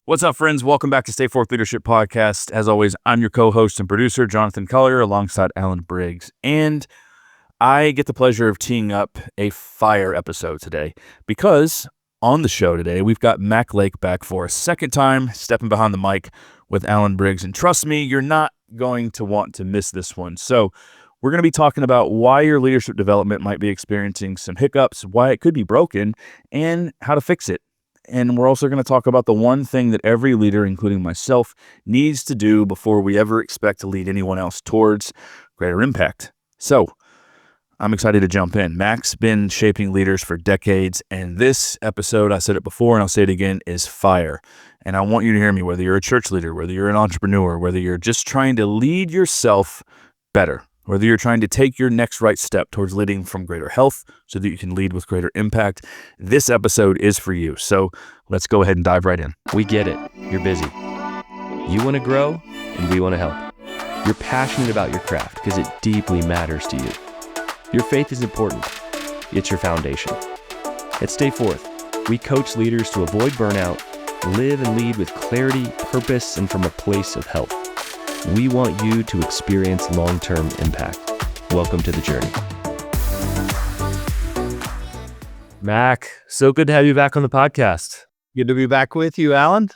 What's up, friends? Welcome back to Stay Forth Leadership Podcast. As always, I'm your co-host and producer, Jonathan Collier, alongside Alan Briggs. And I get the pleasure of teeing up a fire episode today because on the show today, we've got Mac Lake back for a second time, stepping behind the mic with Alan Briggs. And trust me, you're not going to want to miss this one. So we're going to be talking about why your leadership development might be experiencing some hiccups, why it could be broken, and how to fix it. And we're also going to talk about the one thing that every leader, including myself, needs to do before we ever expect to lead anyone else towards greater impact. So I'm excited to jump in. Mac's been shaping leaders for decades, and this episode, I said it before and I'll say it again, is fire. And I want you to hear me, whether you're a church leader, whether you're an entrepreneur, whether you're just trying to lead yourself better, whether you're trying to take your next right step towards leading from greater health so that you can lead with greater impact, this episode is for you. So let's go ahead and dive right in. We get it. You're busy. You want to grow, and we want to help. You're passionate about your craft because it deeply matters to you. Your faith is important. It's your foundation. At Stay Forth, we coach leaders to avoid burnout, live and lead with clarity, purpose, and from a place of health. We want you to experience long-term impact. Welcome to the journey. Mac, so good to have you back on the podcast. Good to be back with you, Alan.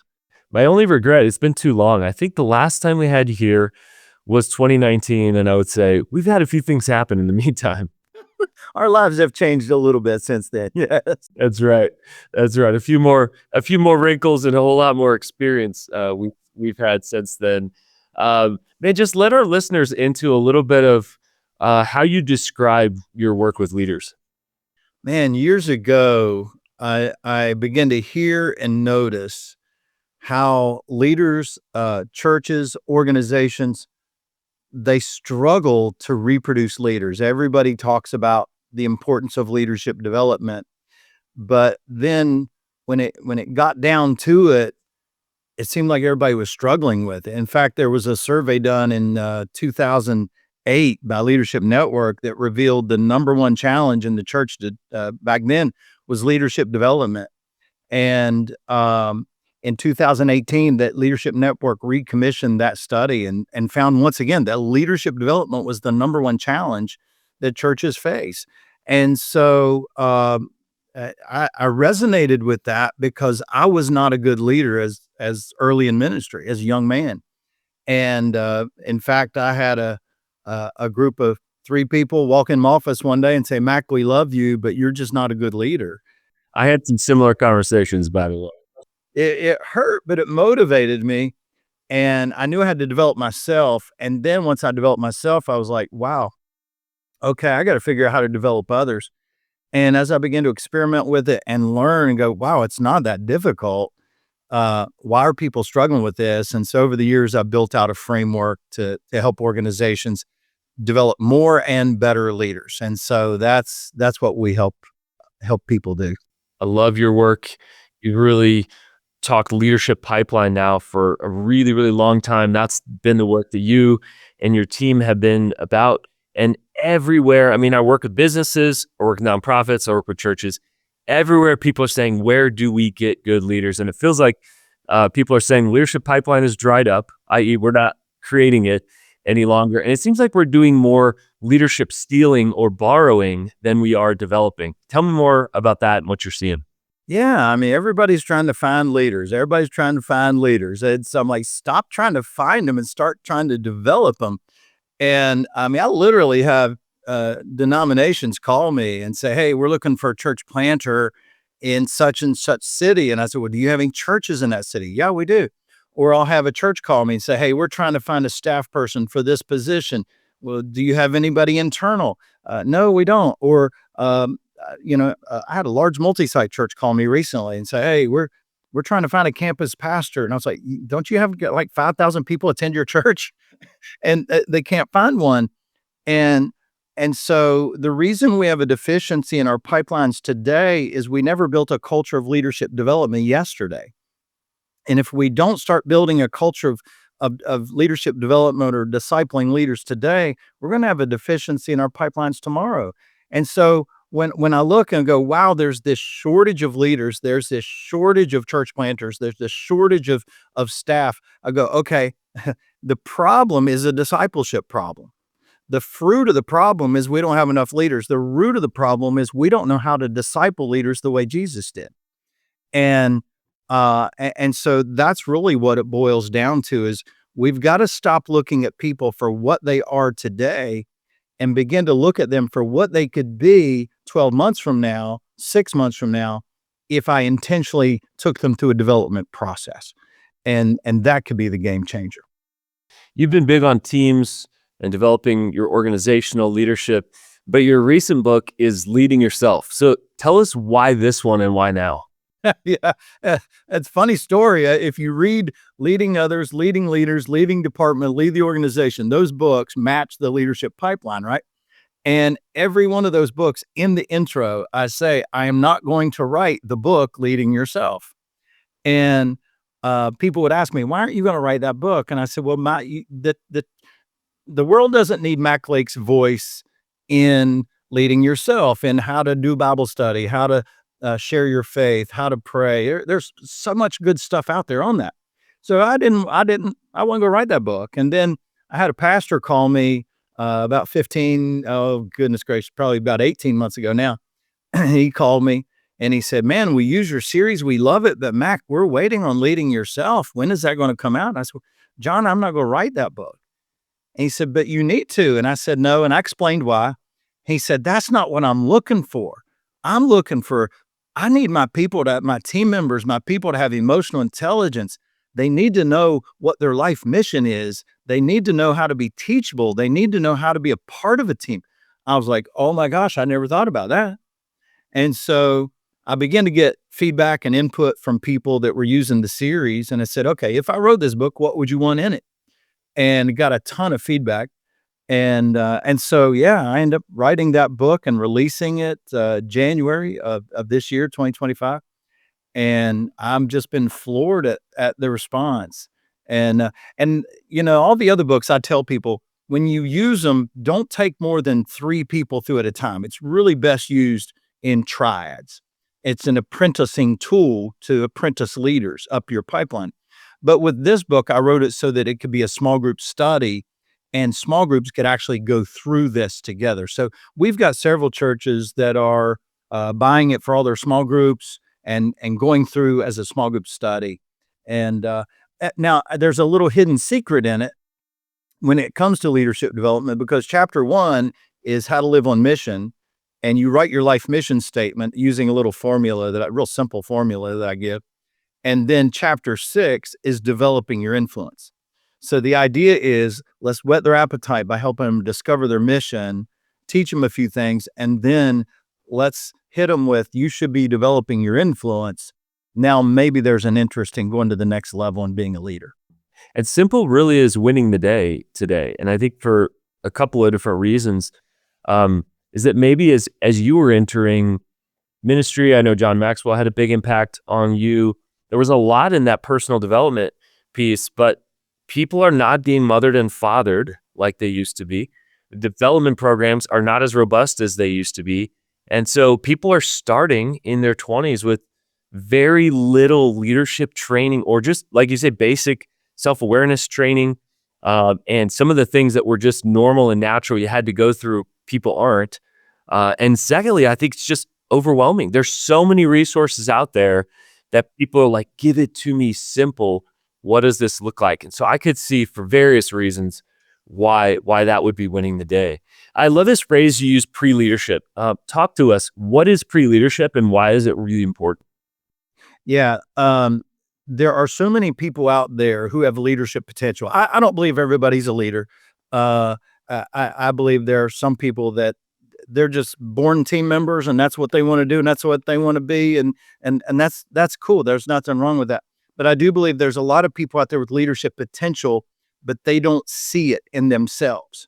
My only regret, it's been too long. I think the last time we had you here was 2019, and I would say we've had a few things happen in the meantime. Our lives have changed a little bit since then. Yes. That's right. A few more wrinkles and a whole lot more experience we've had since then. Man, just let our listeners into a little bit of how you describe your work with leaders. Man, years ago, I began to hear and notice how leaders, churches, organizations, they struggle to reproduce leaders. Everybody talks about the importance of leadership development, but then when it got down to it, it seemed like everybody was struggling with it. In fact, there was a survey done in 2008 by Leadership Network that revealed the number one challenge in the church back then was leadership development. And in 2018, that Leadership Network recommissioned that study and found once again that leadership development was the number one challenge that churches face. And so I resonated with that because I was not a good leader as early in ministry, as a young man. And in fact, I had a group of 3 people walk in my office one day and say, "Mac, we love you, but you're just not a good leader." I had some similar conversations, by the way. It hurt, but it motivated me. And I knew I had to develop myself. And then once I developed myself, I was like, wow, okay, I got to figure out how to develop others. And as I began to experiment with it and learn and go, wow, it's not that difficult. Why are people struggling with this? And so over the years, I've built out a framework to help organizations develop more and better leaders. And so that's what we help people do. I love your work. You really talked leadership pipeline now for a really, really long time. That's been the work that you and your team have been about. And everywhere, I mean, I work with businesses, I work with nonprofits, I work with churches. Everywhere people are saying, where do we get good leaders? And it feels like people are saying leadership pipeline is dried up, i.e. we're not creating it any longer. And it seems like we're doing more leadership stealing or borrowing than we are developing. Tell me more about that and what you're seeing. Yeah, I mean, everybody's trying to find leaders. Everybody's trying to find leaders. And so I'm like, stop trying to find them and start trying to develop them. And I mean, I literally have denominations call me and say, "Hey, we're looking for a church planter in such and such city." And I said, "Well, do you have any churches in that city?" "Yeah, we do." Or I'll have a church call me and say, "Hey, we're trying to find a staff person for this position." "Well, do you have anybody internal?" "No, we don't." Or, I had a large multi-site church call me recently and say, "Hey, we're trying to find a campus pastor." And I was like, "Don't you have like 5,000 people attend your church?" And they can't find one. And so the reason we have a deficiency in our pipelines today is we never built a culture of leadership development yesterday. And if we don't start building a culture of leadership development or discipling leaders today, we're going to have a deficiency in our pipelines tomorrow. And so when I look and go, wow, there's this shortage of leaders, there's this shortage of church planters, there's this shortage of staff. I go, okay, the problem is a discipleship problem. The fruit of the problem is we don't have enough leaders. The root of the problem is we don't know how to disciple leaders the way Jesus did. And and so that's really what it boils down to is we've got to stop looking at people for what they are today and begin to look at them for what they could be 12 months from now, 6 months from now, if I intentionally took them through a development process. And that could be the game changer. You've been big on teams and developing your organizational leadership, but your recent book is Leading Yourself. So tell us why this one and why now? Yeah, it's a funny story. If you read Leading Others, Leading Leaders, Leading Department, Lead the Organization, those books match the leadership pipeline, right? And every one of those books, in the intro, I say, I am not going to write the book Leading Yourself. And people would ask me, why aren't you going to write that book? And I said, well, the world doesn't need Mac Lake's voice in leading yourself, in how to do Bible study, how to share your faith, how to pray. There's so much good stuff out there on that. So I want to go write that book. And then I had a pastor call me about 15, oh goodness gracious, probably about 18 months ago now. He called me and he said, man, we use your series. We love it. But Mac, we're waiting on Leading Yourself. When is that going to come out? And I said, John, I'm not going to write that book. And he said, but you need to. And I said, no. And I explained why. He said, that's not what I'm looking for. I need my team members, my people to have emotional intelligence. They need to know what their life mission is. They need to know how to be teachable. They need to know how to be a part of a team. I was like, oh my gosh, I never thought about that. And so I began to get feedback and input from people that were using the series. And I said, okay, if I wrote this book, what would you want in it? And got a ton of feedback. And so, yeah, I ended up writing that book and releasing it January of this year, 2025. And I'm just been floored at the response. And all the other books, I tell people, when you use them, don't take more than 3 people through at a time. It's really best used in triads. It's an apprenticing tool to apprentice leaders up your pipeline. But with this book, I wrote it so that it could be a small group study and small groups could actually go through this together. So we've got several churches that are buying it for all their small groups and going through as a small group study. And now there's a little hidden secret in it when it comes to leadership development, because chapter 1 is how to live on mission. And you write your life mission statement using a little formula, real simple formula that I give. And then chapter 6 is developing your influence. So the idea is let's whet their appetite by helping them discover their mission, teach them a few things, and then let's hit them with, you should be developing your influence. Now, maybe there's an interest in going to the next level and being a leader. And simple really is winning the day today. And I think for a couple of different reasons, is that maybe as you were entering ministry, I know John Maxwell had a big impact on you. There was a lot in that personal development piece, but people are not being mothered and fathered like they used to be. The development programs are not as robust as they used to be. And so people are starting in their 20s with very little leadership training, or just, like you say, basic self-awareness training. And some of the things that were just normal and natural you had to go through, people aren't. And secondly, I think it's just overwhelming. There's so many resources out there that people are like, give it to me simple. What does this look like? And so I could see for various reasons why that would be winning the day. I love this phrase you use, pre-leadership. Talk to us. What is pre-leadership and why is it really important? Yeah. There are so many people out there who have leadership potential. I don't believe everybody's a leader. I believe there are some people that they're just born team members and that's what they want to do and that's what they want to be. And that's cool. There's nothing wrong with that. But I do believe there's a lot of people out there with leadership potential, but they don't see it in themselves.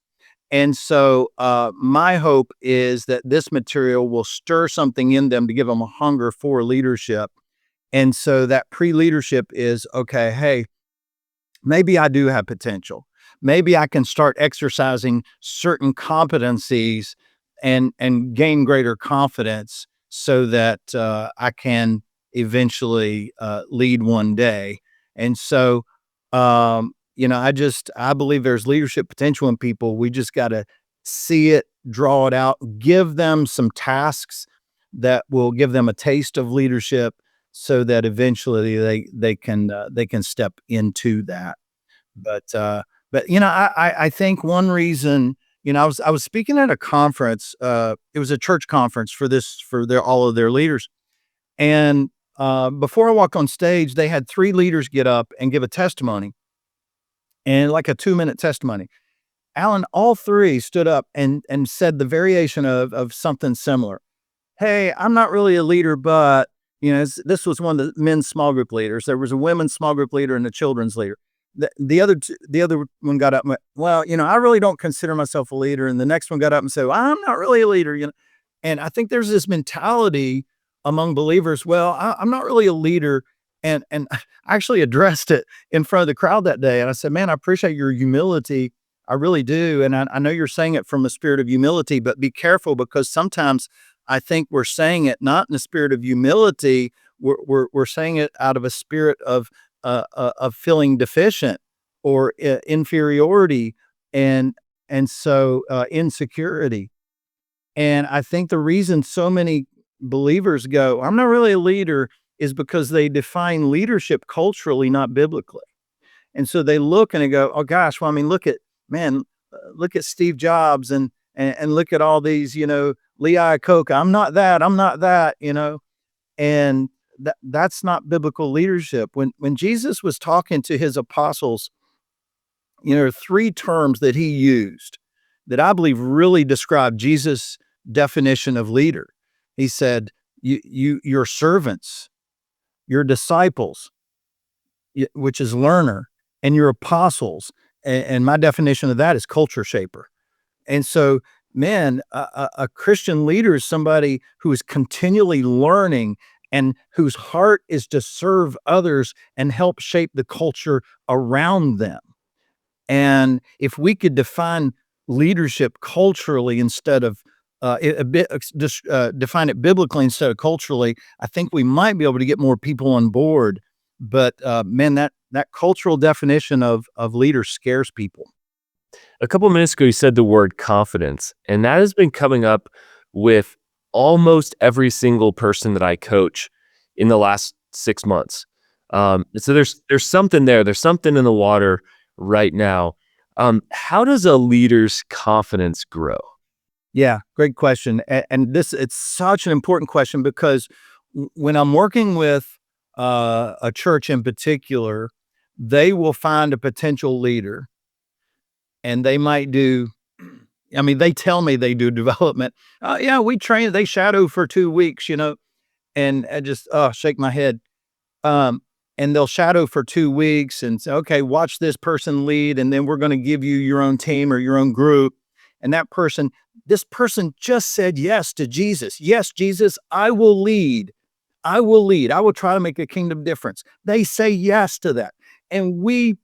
And so my hope is that this material will stir something in them to give them a hunger for leadership. And so that pre-leadership is, okay, hey, maybe I do have potential. Maybe I can start exercising certain competencies and gain greater confidence so that I can eventually lead one day. And so, I believe there's leadership potential in people. We just got to see it, draw it out, give them some tasks that will give them a taste of leadership, so that eventually they can step into that. But I think one reason, I was speaking at a conference. It was a church conference for their all of their leaders, and before I walk on stage, they had three leaders get up and give a testimony, and like a 2-minute testimony. Alan, all three stood up and said the variation of something similar. Hey, I'm not really a leader, but this was one of the men's small group leaders. There was a women's small group leader and a children's leader. The other one got up and went, well, I really don't consider myself a leader. And the next one got up and said, well, I'm not really a leader, And I think there's this mentality among believers. Well, I'm not really a leader. And I actually addressed it in front of the crowd that day. And I said, man, I appreciate your humility. I really do. And I know you're saying it from a spirit of humility, but be careful, because sometimes I think we're saying it not in a spirit of humility. We're saying it out of a spirit of feeling deficient or inferiority and so insecurity. And I think the reason so many believers go, I'm not really a leader, is because they define leadership culturally, not biblically. And so they look and they go, oh gosh, well, I mean, look at Steve Jobs and look at all these, Lee Iacocca. I'm not that, and that's not biblical leadership. When Jesus was talking to his apostles, there are three terms that he used that I believe really describe Jesus' definition of leader. He said, your servants, your disciples, which is learner, and your apostles. And my definition of that is culture shaper. And so, man, a Christian leader is somebody who is continually learning and whose heart is to serve others and help shape the culture around them. And if we could define leadership culturally instead of define it biblically instead of culturally, I think we might be able to get more people on board. But man, that cultural definition of leader scares people. A couple of minutes ago, you said the word confidence, and that has been coming up with almost every single person that I coach in the last 6 months. So there's something there. There's something in the water right now. How does a leader's confidence grow? Yeah, great question. And it's such an important question, because when I'm working with a church in particular, they will find a potential leader, and they might do, they tell me they do development. Yeah, we train, they shadow for 2 weeks, and I just, shake my head. And they'll shadow for 2 weeks and say, okay, watch this person lead. And then we're going to give you your own team or your own group. And this person just said yes to Jesus. Yes, Jesus, I will lead. I will lead. I will try to make a kingdom difference. They say yes to that. And we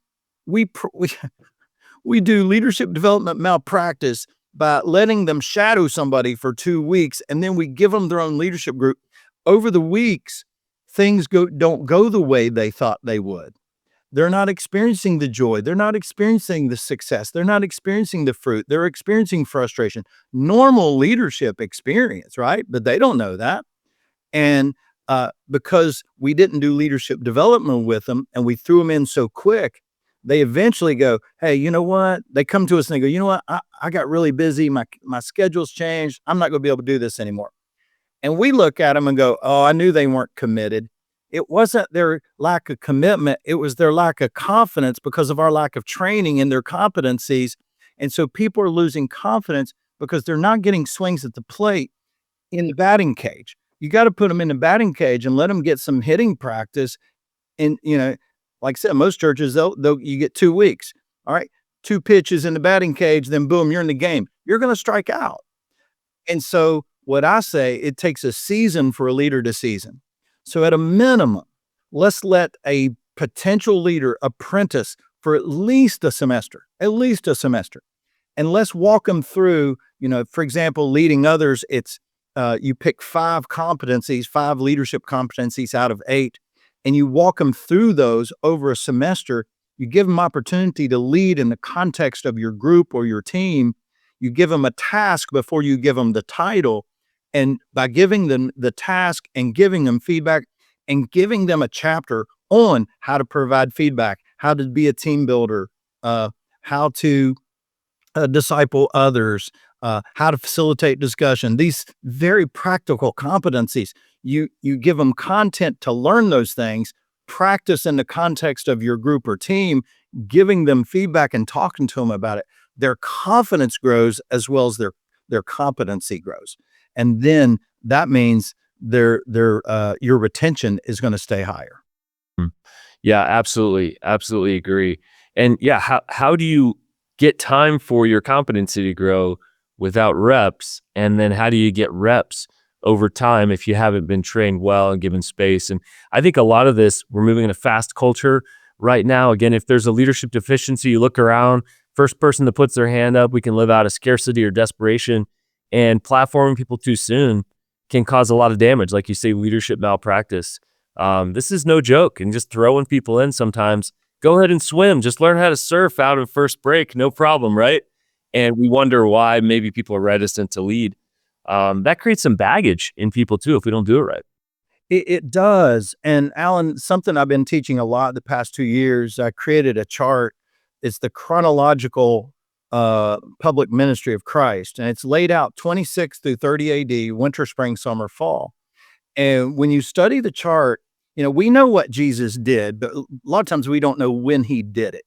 do leadership development malpractice by letting them shadow somebody for 2 weeks, and then we give them their own leadership group. Over the weeks, things don't go the way they thought they would. They're not experiencing the joy. They're not experiencing the success. They're not experiencing the fruit. They're experiencing frustration. Normal leadership experience, right? But they don't know that. And because we didn't do leadership development with them and we threw them in so quick, they eventually go, hey, you know what? They come to us and they go, you know what? I got really busy. My schedule's changed. I'm not going to be able to do this anymore. And we look at them and go, oh, I knew they weren't committed. It wasn't their lack of commitment. It was their lack of confidence because of our lack of training in their competencies. And so people are losing confidence because they're not getting swings at the plate in the batting cage. You got to put them in the batting cage and let them get some hitting practice. And, like I said, most churches, you get 2 weeks. All right, 2 pitches in the batting cage, then boom, you're in the game. You're going to strike out. And so what I say, it takes a season for a leader to season. So at a minimum, let's let a potential leader apprentice for at least a semester, and let's walk them through For example, leading others, it's you pick 5 leadership competencies out of 8, and you walk them through those over a semester. You give them opportunity to lead in the context of your group or your team. You give them a task before you give them the title. And by giving them the task and giving them feedback and giving them a chapter on how to provide feedback, how to be a team builder, how to disciple others, how to facilitate discussion, these very practical competencies. You give them content to learn those things, practice in the context of your group or team, giving them feedback and talking to them about it. Their confidence grows as well as their competency grows. And then that means your retention is going to stay higher. Yeah, absolutely. Absolutely agree. And yeah, how do you get time for your competency to grow without reps? And then how do you get reps over time if you haven't been trained well and given space? And I think a lot of this, we're moving in a fast culture right now. Again, if there's a leadership deficiency, you look around, first person that puts their hand up, we can live out of scarcity or desperation. And platforming people too soon can cause a lot of damage. Like you say, leadership malpractice. This is no joke. And just throwing people in sometimes, go ahead and swim. Just learn how to surf out of first break. No problem, right? And we wonder why maybe people are reticent to lead. That creates some baggage in people too if we don't do it right. It does. And Alan, something I've been teaching a lot the past 2 years, I created a chart. It's the chronological public ministry of Christ. And it's laid out 26 through 30 AD, winter, spring, summer, fall. And when you study the chart, we know what Jesus did, but a lot of times we don't know when he did it.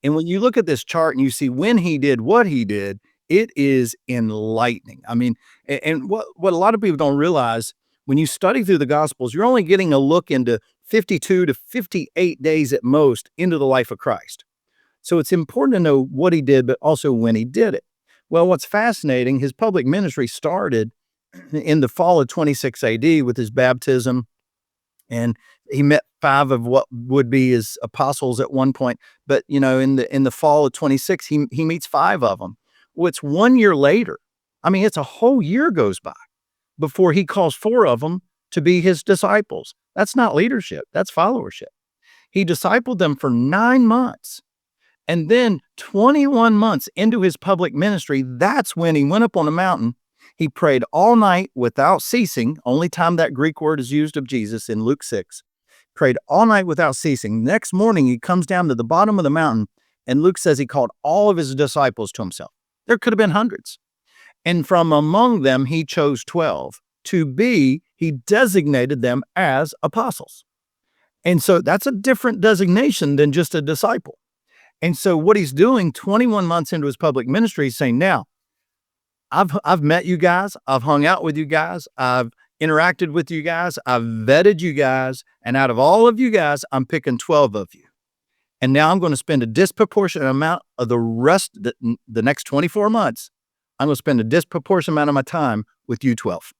And when you look at this chart and you see when he did what he did, it is enlightening. I mean, and what a lot of people don't realize, when you study through the Gospels, you're only getting a look into 52 to 58 days at most into the life of Christ. So it's important to know what he did, but also when he did it. Well, what's fascinating, his public ministry started in the fall of 26 AD with his baptism, and he met 5 of what would be his apostles at one point. But in the fall of 26, he meets 5 of them. Well, it's 1 year later. I mean, it's a whole year goes by before he calls 4 of them to be his disciples. That's not leadership. That's followership. He discipled them for 9 months. And then 21 months into his public ministry, that's when he went up on a mountain. He prayed all night without ceasing. Only time that Greek word is used of Jesus in Luke 6. Prayed all night without ceasing. Next morning, he comes down to the bottom of the mountain, and Luke says he called all of his disciples to himself. There could have been hundreds. And from among them, he chose 12. He designated them as apostles. And so that's a different designation than just a disciple. And so what he's doing 21 months into his public ministry, he's saying, now, I've met you guys. I've hung out with you guys. I've interacted with you guys. I've vetted you guys. And out of all of you guys, I'm picking 12 of you. And now I'm going to spend a disproportionate amount of the next 24 months. I'm going to spend a disproportionate amount of my time with you 12.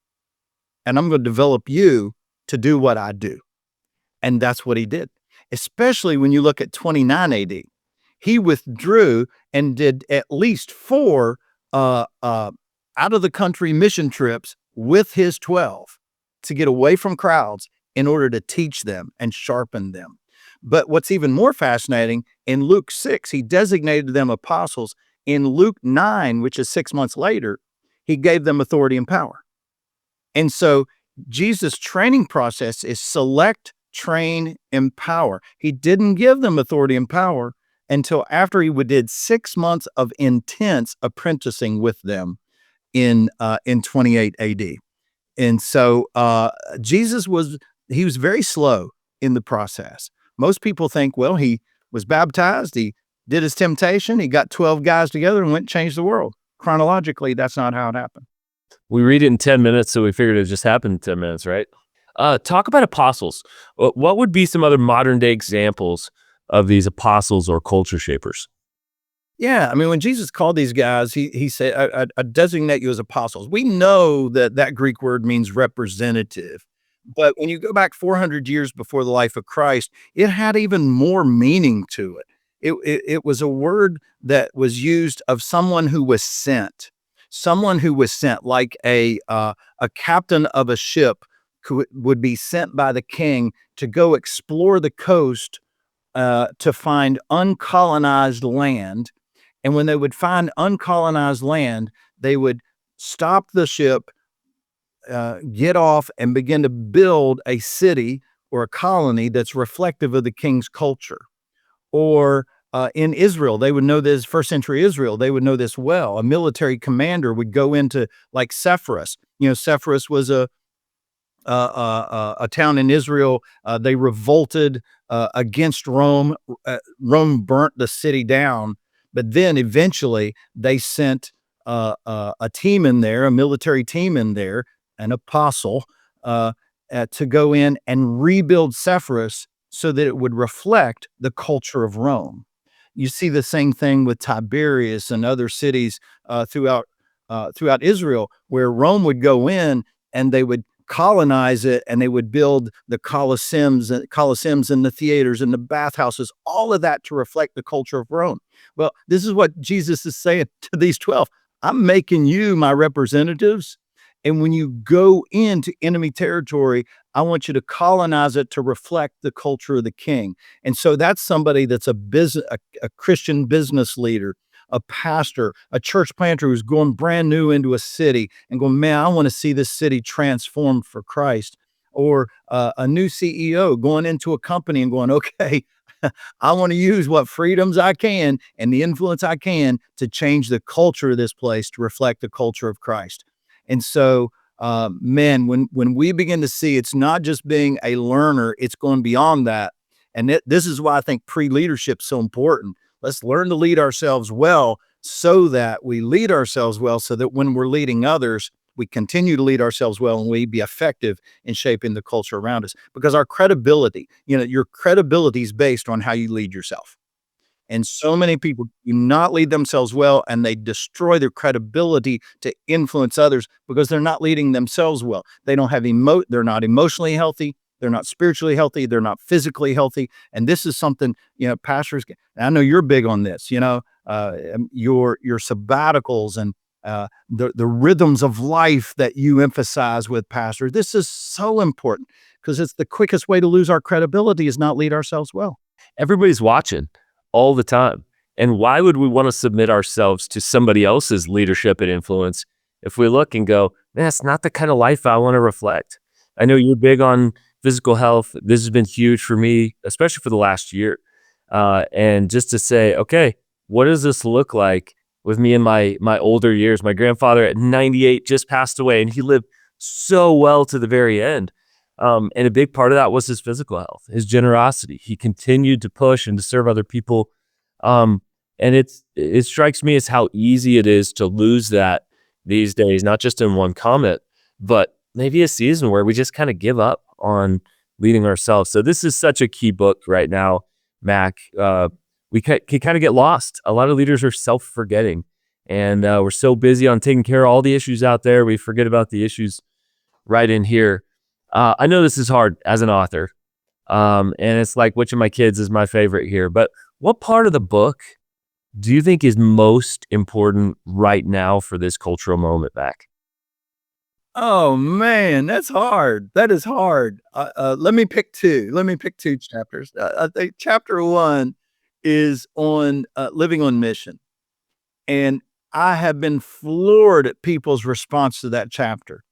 And I'm going to develop you to do what I do. And that's what he did, especially when you look at 29 AD. He withdrew and did at least 4 out of the country mission trips with his 12 to get away from crowds in order to teach them and sharpen them. But what's even more fascinating, in Luke 6, he designated them apostles. In Luke 9, which is 6 months later, he gave them authority and power. And so Jesus' training process is select, train, empower. He didn't give them authority and power until after he did 6 months of intense apprenticing with them in 28 AD. And so Jesus was very slow in the process. Most people think, well, he was baptized, he did his temptation, he got 12 guys together and went and changed the world. Chronologically, that's not how it happened. We read it in 10 minutes, so we figured it just happened in 10 minutes, right? Talk about apostles. What would be some other modern day examples of these apostles or culture shapers? Yeah, I mean, when Jesus called these guys, he said, I designate you as apostles. We know that Greek word means representative. But when you go back 400 years before the life of Christ, it had even more meaning to it. It was a word that was used of someone who was sent. someone who was sent, like a captain of a ship, would be sent by the king to go explore the coast to find uncolonized land. And when they would find uncolonized land, they would stop the ship, get off, and begin to build a city or a colony that's reflective of the king's culture. Or in Israel, they would know this, first century Israel, they would know this well. A military commander would go into, like, Sepphoris. Sepphoris was a town in Israel. They revolted against Rome. Rome burnt the city down, but then eventually they sent a team in there, a military team in there, an apostle, to go in and rebuild Sepphoris so that it would reflect the culture of Rome. You see the same thing with Tiberias and other cities throughout Israel, where Rome would go in and they would colonize it, and they would build the colosseums and the theaters and the bathhouses, all of that to reflect the culture of Rome. Well, this is what Jesus is saying to these 12. I'm making you my representatives. And when you go into enemy territory, I want you to colonize it to reflect the culture of the king. And so that's somebody that's a Christian business leader, a pastor, a church planter who's going brand new into a city and going, man, I want to see this city transformed for Christ. Or a new CEO going into a company and going, okay, I want to use what freedoms I can and the influence I can to change the culture of this place to reflect the culture of Christ. And so, man, when we begin to see it's not just being a learner, it's going beyond that. And this is why I think pre-leadership is so important. Let's learn to lead ourselves well so that we lead ourselves well, so that when we're leading others, we continue to lead ourselves well and we be effective in shaping the culture around us. Because our credibility, your credibility is based on how you lead yourself. And so many people do not lead themselves well, and they destroy their credibility to influence others because they're not leading themselves well. They don't have they're not emotionally healthy. They're not spiritually healthy. They're not physically healthy. And this is something, pastors, I know you're big on this, your sabbaticals and the rhythms of life that you emphasize with pastors. This is so important because it's the quickest way to lose our credibility is not lead ourselves well. Everybody's watching all the time. And why would we want to submit ourselves to somebody else's leadership and influence if we look and go, man, that's not the kind of life I want to reflect? I know you're big on physical health. This has been huge for me, especially for the last year. And just to say, okay, what does this look like with me in my older years? My grandfather at 98 just passed away, and he lived so well to the very end. And a big part of that was his physical health, his generosity. He continued to push and to serve other people. And it strikes me as how easy it is to lose that these days, not just in one comment, but maybe a season where we just kind of give up on leading ourselves. So this is such a key book right now, Mac. We can kind of get lost. A lot of leaders are self-forgetting, and we're so busy on taking care of all the issues out there, we forget about the issues right in here. I know this is hard as an author, and it's like which of my kids is my favorite here, but what part of the book do you think is most important right now for this cultural moment, Mac? Oh man, that's hard. That is hard. Let me pick two. Let me pick two chapters. I think chapter one is on living on mission, and I have been floored at people's response to that chapter.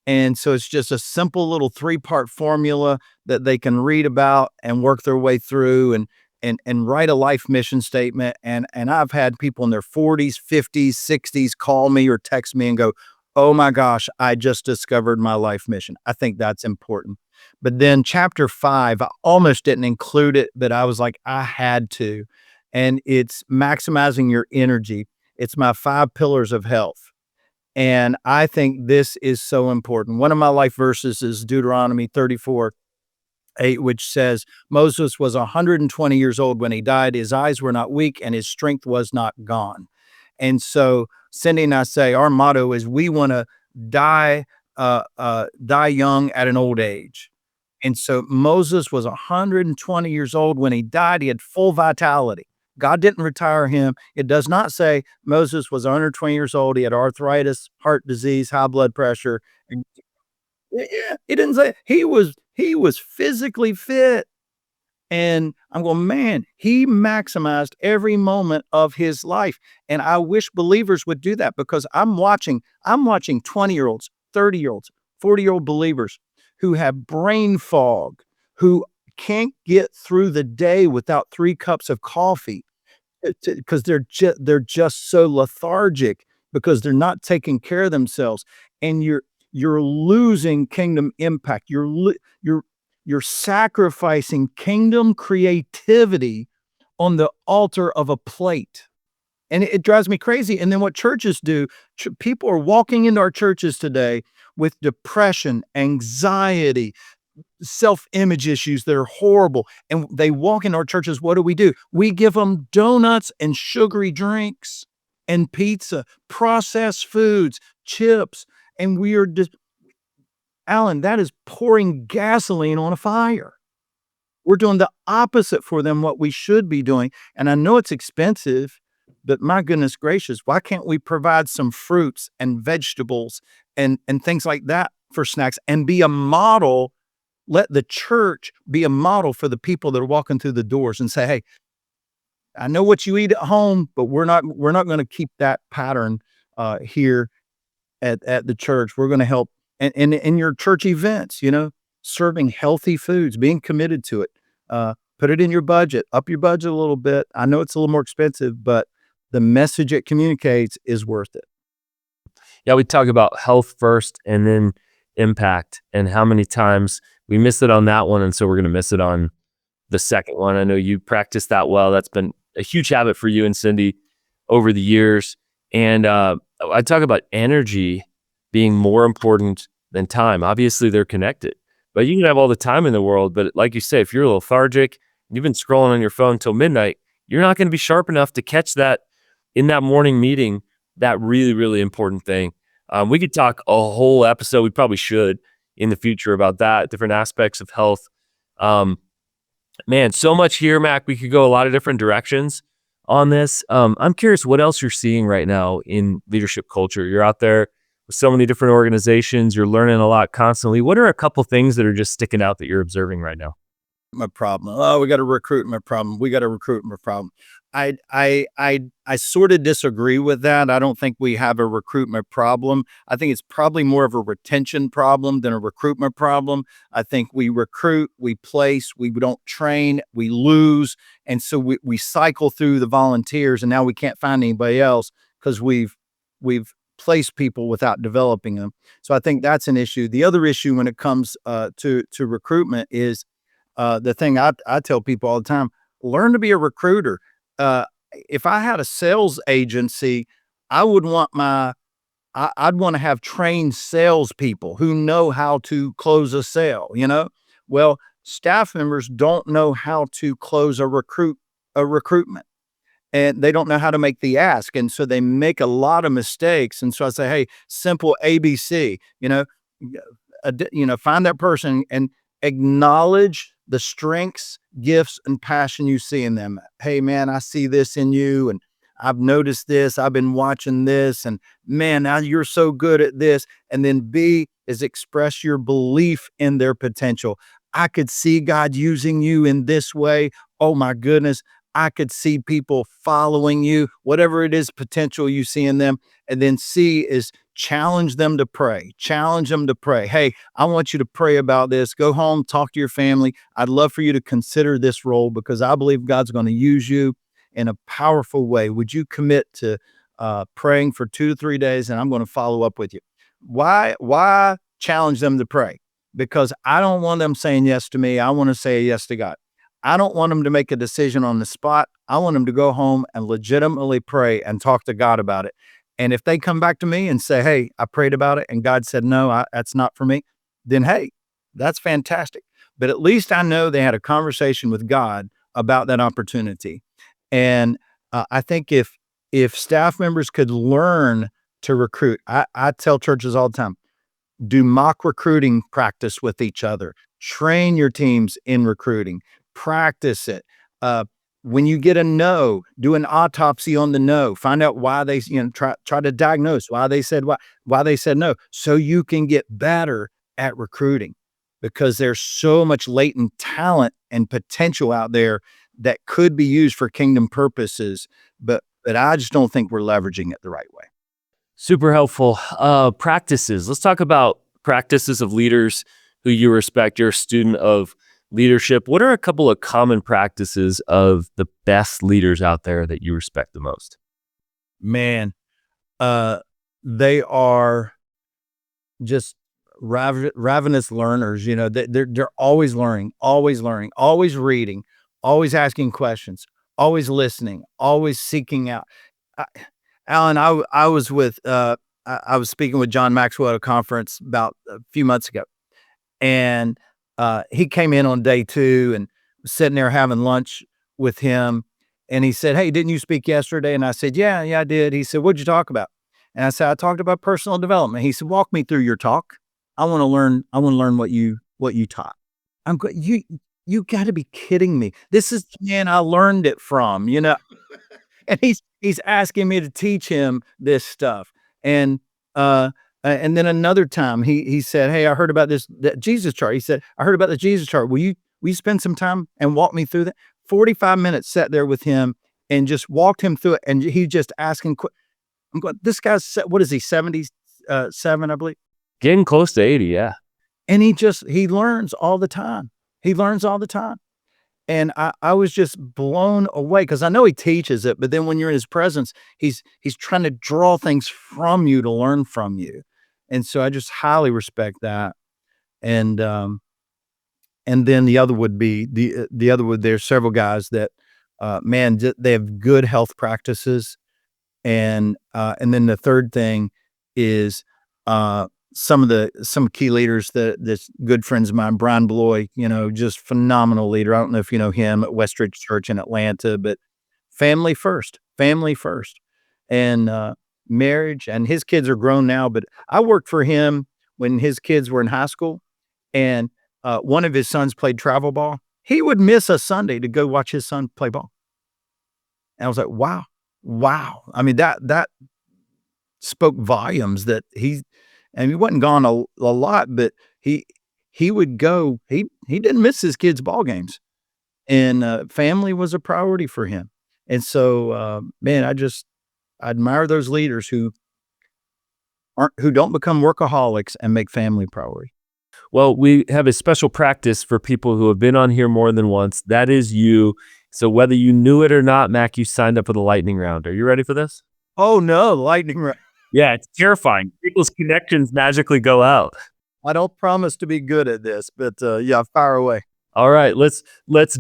And so it's just a simple little 3-part formula that they can read about and work their way through and write a life mission statement. And I've had people in their 40s, 50s, 60s call me or text me and go, "Oh my gosh, I just discovered my life mission." I think that's important. But then chapter 5, I almost didn't include it, but I was like, I had to. And it's maximizing your energy. It's my 5 pillars of health. And I think this is so important. One of my life verses is Deuteronomy 34:8, which says, Moses was 120 years old when he died. His eyes were not weak and his strength was not gone. And so Cindy and I say our motto is we want to die, die young at an old age. And so Moses was 120 years old when he died. He had full vitality. God didn't retire him. It does not say Moses was 120 years old. He had arthritis, heart disease, high blood pressure. Yeah, it didn't say he was physically fit. And I'm going, man, he maximized every moment of his life. And I wish believers would do that, because I'm watching 20-year-olds, 30-year-olds, 40-year-old believers who have brain fog, who can't get through the day without 3 cups of coffee, because they're just so lethargic, because they're not taking care of themselves. And you're losing kingdom impact. You're sacrificing kingdom creativity on the altar of a plate. And it drives me crazy. And then what churches do, people are walking into our churches today with depression, anxiety, self-image issues that are horrible. And they walk into our churches. What do? We give them donuts and sugary drinks and pizza, processed foods, chips. And we are just, Alan, that is pouring gasoline on a fire. We're doing the opposite for them, what we should be doing. And I know it's expensive, but my goodness gracious, why can't we provide some fruits and vegetables and things like that for snacks, and be a model? Let the church be a model for the people that are walking through the doors, and say, hey, I know what you eat at home, but we're not going to keep that pattern here at the church. We're going to help in your church events, serving healthy foods, being committed to it. Put it in your budget, up your budget a little bit. I know it's a little more expensive, but the message it communicates is worth it. Yeah, we talk about health first and then impact, and how many times we miss it on that one. And so we're going to miss it on the second one. I know you practice that well. That's been a huge habit for you and Cindy over the years. And I talk about energy being more important than time. Obviously, they're connected, but you can have all the time in the world. But like you say, if you're lethargic, you've been scrolling on your phone till midnight, you're not going to be sharp enough to catch that in that morning meeting, that really, really important thing. We could talk a whole episode. We probably should in the future about that, different aspects of health. Man, so much here, Mac. We could go a lot of different directions on this. I'm curious what else you're seeing right now in leadership culture. You're out there with so many different organizations. You're learning a lot constantly. What are a couple things that are just sticking out that you're observing right now? My problem. Oh, we got to recruit my problem. We got to recruit my problem. I sort of disagree with that. I don't think we have a recruitment problem. I think it's probably more of a retention problem than a recruitment problem. I think we recruit, we place, we don't train, we lose. And so we cycle through the volunteers, and now we can't find anybody else because we've placed people without developing them. So I think that's an issue. The other issue when it comes to recruitment is the thing I tell people all the time: learn to be a recruiter. If I had a sales agency, I would want I'd want to have trained salespeople who know how to close a sale. Well, staff members don't know how to close a recruitment, and they don't know how to make the ask, and so they make a lot of mistakes. And so I say, hey, simple ABC. Find that person and acknowledge the strengths, gifts, and passion you see in them. Hey, man, I see this in you, and I've noticed this. I've been watching this, and man, now you're so good at this. And then B is express your belief in their potential. I could see God using you in this way. Oh my goodness. I could see people following you, whatever it is, potential you see in them. And then C is challenge them to pray. Challenge them to pray. Hey, I want you to pray about this. Go home, talk to your family. I'd love for you to consider this role because I believe God's going to use you in a powerful way. Would you commit to praying for 2 to 3 days, and I'm going to follow up with you? Why challenge them to pray? Because I don't want them saying yes to me. I want to say yes to God. I don't want them to make a decision on the spot. I want them to go home and legitimately pray and talk to God about it. And if they come back to me and say, hey, I prayed about it and God said, no, that's not for me, then hey, that's fantastic. But at least I know they had a conversation with God about that opportunity. And I think if staff members could learn to recruit, I tell churches all the time, do mock recruiting practice with each other. Train your teams in recruiting. Practice it. when you get a no, do an autopsy on the no. Find out why they, try to diagnose why they said no, so you can get better at recruiting, because there's so much latent talent and potential out there that could be used for kingdom purposes, but I just don't think we're leveraging it the right way. Super helpful. Practices. Let's talk about practices of leaders who you respect. You're a student of leadership. What are a couple of common practices of the best leaders out there that you respect the most? Man, they are just ravenous learners. They're always learning, always reading, always asking questions, always listening, always seeking out. I, Alan, I was with I was speaking with John Maxwell at a conference about a few months ago, and he came in on day 2 and was sitting there having lunch with him, and he said, "Hey, didn't you speak yesterday?" And I said, "Yeah, I did." He said, "What'd you talk about?" And I said, "I talked about personal development." He said, "Walk me through your talk. I want to learn. I want to learn what you taught." I'm going. You got to be kidding me. This is the man I learned it from. And he's asking me to teach him this stuff. And and then another time he said, "Hey, I heard about that Jesus chart." He said, "I heard about the Jesus chart. Will you spend some time and walk me through that?" 45 minutes sat there with him and just walked him through it. And he just asking. I'm going, this guy's, what is he, 77, I believe? Getting close to 80, yeah. And he learns all the time. He learns all the time. And I was just blown away, because I know he teaches it, but then when you're in his presence, he's trying to draw things from you to learn from you. And so I just highly respect that. And then the other would be there's several guys that, man, they have good health practices. And then the third thing is, some key leaders that's good friends of mine, Brian Bloy, just phenomenal leader. I don't know if you know him, at Westridge Church in Atlanta, but family first, and marriage. And his kids are grown now, but I worked for him when his kids were in high school, and one of his sons played travel ball. He would miss a Sunday to go watch his son play ball. And I was like, wow. I mean, that spoke volumes, that and he wasn't gone a lot, but he would go. He didn't miss his kids' ball games, and family was a priority for him. And so, man, I admire those leaders who don't become workaholics and make family priority. Well, we have a special practice for people who have been on here more than once. That is you. So whether you knew it or not, Mac, you signed up for the lightning round. Are you ready for this? Oh no, lightning round. Yeah, it's terrifying. People's connections magically go out. I don't promise to be good at this, but yeah, fire away. All right, let's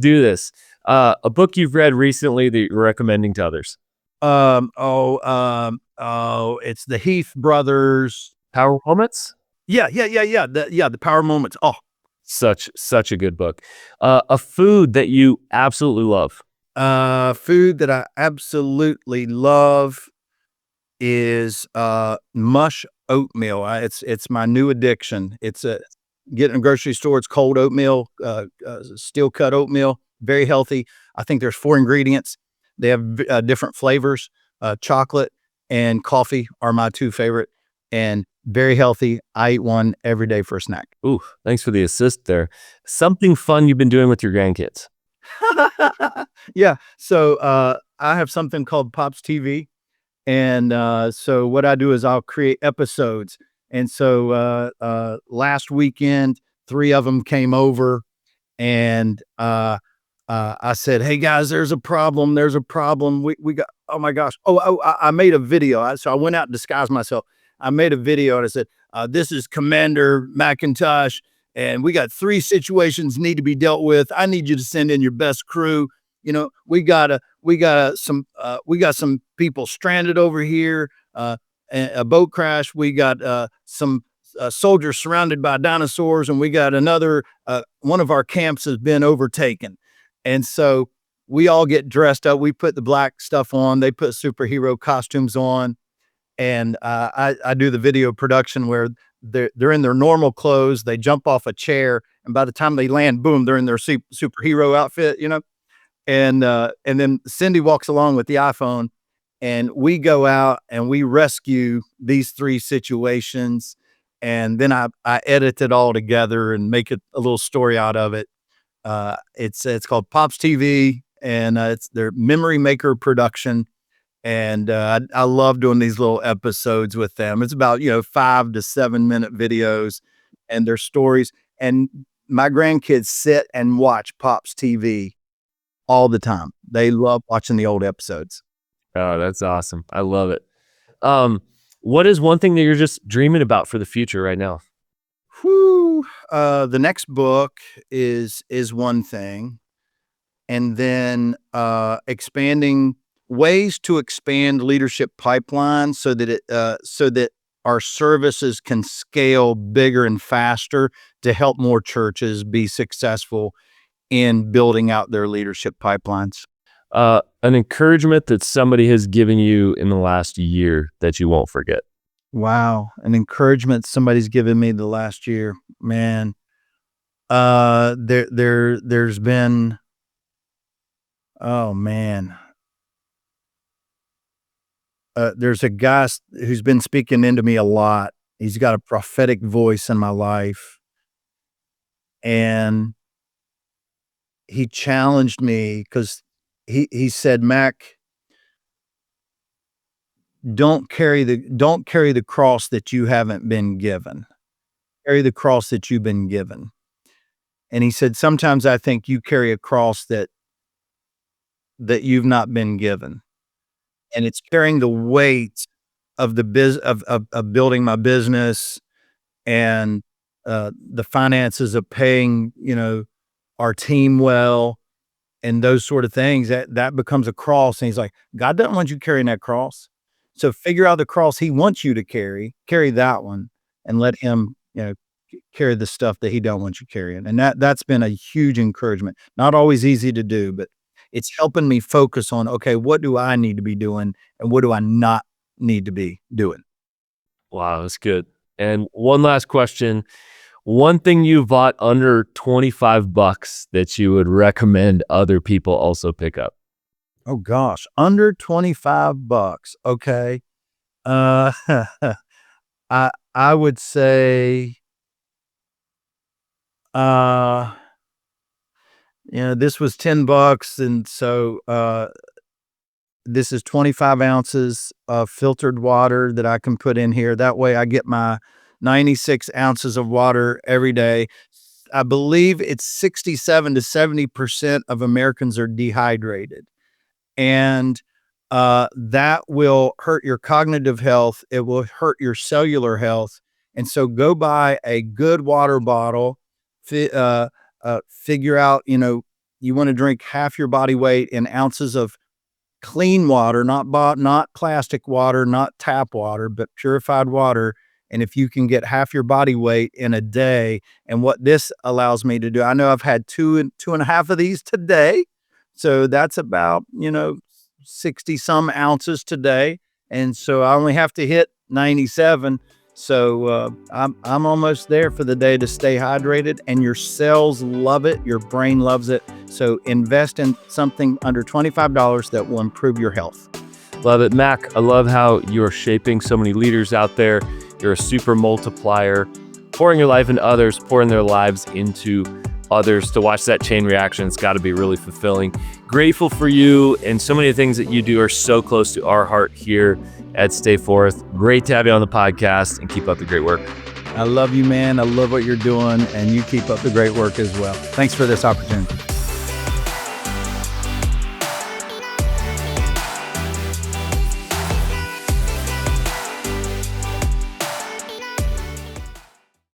do this. A book you've read recently that you're recommending to others. It's the Heath brothers. Power Moments? Yeah. The Power Moments. Oh, such a good book. A food that you absolutely love. Food that I absolutely love is mush oatmeal. It's my new addiction. It's getting in a grocery store. It's cold oatmeal, steel cut oatmeal, very healthy. I think there's 4 ingredients. They have different flavors. Chocolate and coffee are my 2 favorite, and very healthy. I eat one every day for a snack. Ooh, thanks for the assist there. Something fun you've been doing with your grandkids. Yeah. So I have something called Pops TV. And so what I do is I'll create episodes. And so last weekend, 3 of them came over, and I said, "Hey guys, there's a problem. We got, oh my gosh. I made a video. So I went out and disguised myself. I made a video and I said, this is Commander McIntosh, and we got 3 situations need to be dealt with. I need you to send in your best crew. We got some people stranded over here, a boat crash. We got some soldiers surrounded by dinosaurs, and we got another, one of our camps has been overtaken." And so we all get dressed up. We put the black stuff on. They put superhero costumes on. And I do the video production where they're in their normal clothes. They jump off a chair, and by the time they land, boom, they're in their superhero outfit, And then Cindy walks along with the iPhone, and we go out and we rescue these 3 situations. And then I edit it all together and make it a little story out of it. It's called Pops TV, and it's their Memory Maker production. And I love doing these little episodes with them. It's about 5 to 7 minute videos, and their stories. And my grandkids sit and watch Pops TV all the time. They love watching the old episodes. Oh, that's awesome. I love it. What is one thing that you're just dreaming about for the future right now? Whew. The next book is one thing, and then expanding ways to expand leadership pipelines so that our services can scale bigger and faster to help more churches be successful in building out their leadership pipelines. An encouragement that somebody has given you in the last year that you won't forget. Wow, an encouragement somebody's given me the last year, man. There's been, oh man. There's a guy who's been speaking into me a lot. He's got a prophetic voice in my life. And he challenged me because he said, Mac, don't carry the cross that you haven't been given. Carry the cross that you've been given. And he said, sometimes I think you carry a cross that you've not been given. And it's carrying the weight of of building my business and the finances of paying, our team well, and those sort of things. That becomes a cross. And he's like, God doesn't want you carrying that cross. So figure out the cross he wants you to carry that one, and let him, carry the stuff that he don't want you carrying. And that's been a huge encouragement. Not always easy to do, but it's helping me focus on, okay, what do I need to be doing and what do I not need to be doing? Wow, that's good. And one last question. One thing you bought under $25 that you would recommend other people also pick up? Oh gosh, under $25. Okay. I would say, this was $10, and so this is 25 ounces of filtered water that I can put in here. That way I get my 96 ounces of water every day. I believe it's 67 to 70% of Americans are dehydrated. And that will hurt your cognitive health. It will hurt your cellular health. And so go buy a good water bottle. Figure out, you want to drink half your body weight in ounces of clean water, not plastic water, not tap water, but purified water. And if you can get half your body weight in a day, and what this allows me to do, I know I've had two and a half of these today. So that's about, 60 some ounces today. And so I only have to hit 97. So I'm almost there for the day to stay hydrated, and your cells love it. Your brain loves it. So invest in something under $25 that will improve your health. Love it. Mac, I love how you're shaping so many leaders out there. You're a super multiplier, pouring your life into others, pouring their lives into others. To watch that chain reaction, it's got to be really fulfilling. Grateful for you, and so many of the things that you do are so close to our heart here at Stay Forth. Great to have you on the podcast, and keep up the great work. I love you, man. I love what you're doing, and you keep up the great work as well. Thanks for this opportunity.